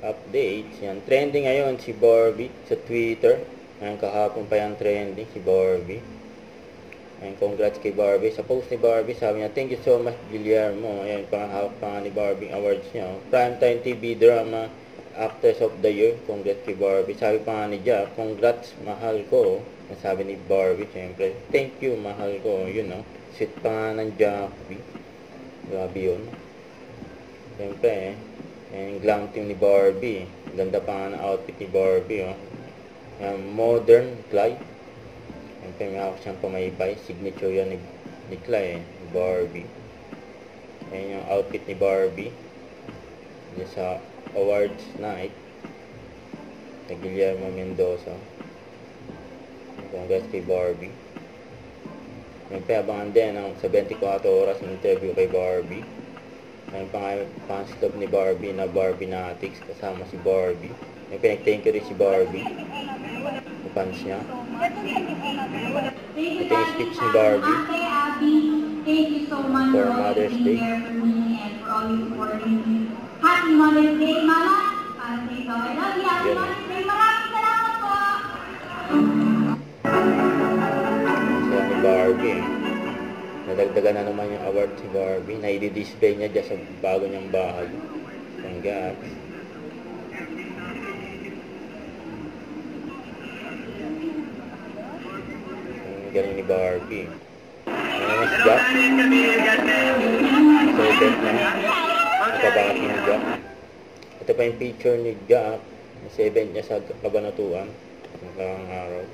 updates. Yan, trending ngayon si Barbie sa Twitter. Ayan, kahapon pa yan trending si Barbie. Ayan, congrats kay Barbie. Sa post ni Barbie, sabi niya, thank you so much, Guillermo. Ayan, panghawak pa nga ni Barbie awards niya. Primetime TV Drama Actress of the Year. Congrats kay Barbie. Sabi pa nga ni Jack, congrats, mahal ko. Sabi ni Barbie, syempre, thank you, mahal ko. Yun, no? Sweet pa nga ng Jackie. Grabe yun. Siyempre, yung glam team ni Barbie. Ganda pa nga ng outfit ni Barbie, oh. Yung modern Clay. Siyempre, may hawak siyang pamaypay. Signature yan ni Clay, ni Barbie. Ayan yung outfit ni Barbie. Yan sa awards night. Sa Guillermo Mendoza. Congrats kay Barbie. Siyempre, abangan din ang sa 24 oras ng interview kay Barbie. May fans club ni Barbie na Barbie-natics kasama si Barbie. May pinag-thank you rin si Barbie. Yung fans niya. Ito yung speech ni Barbie. For Mother's Day. Happy Mother's Day, Mama! Para sa ikaw, I love you. Happy Mother's Day! Maraming salamat po! Sila ni Barbie. Nadagdagan na naman yung award si Barbie. Na-i-display niya dyan sa bago niyang bahay. Congrats. Galing ni Barbie. Ano mas Jack? Sa event na. Nagkabakit ni Jack. Ito pa yung picture ni Jack sa event niya sa Kabanatuan. Nakakang araw.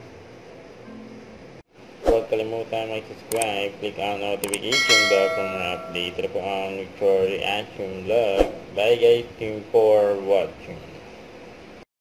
Huwag kalimutan mag-subscribe, click ang notification bell for more update. Ito po ang Victoria Reaction Vlog. Bye guys, thank you for watching.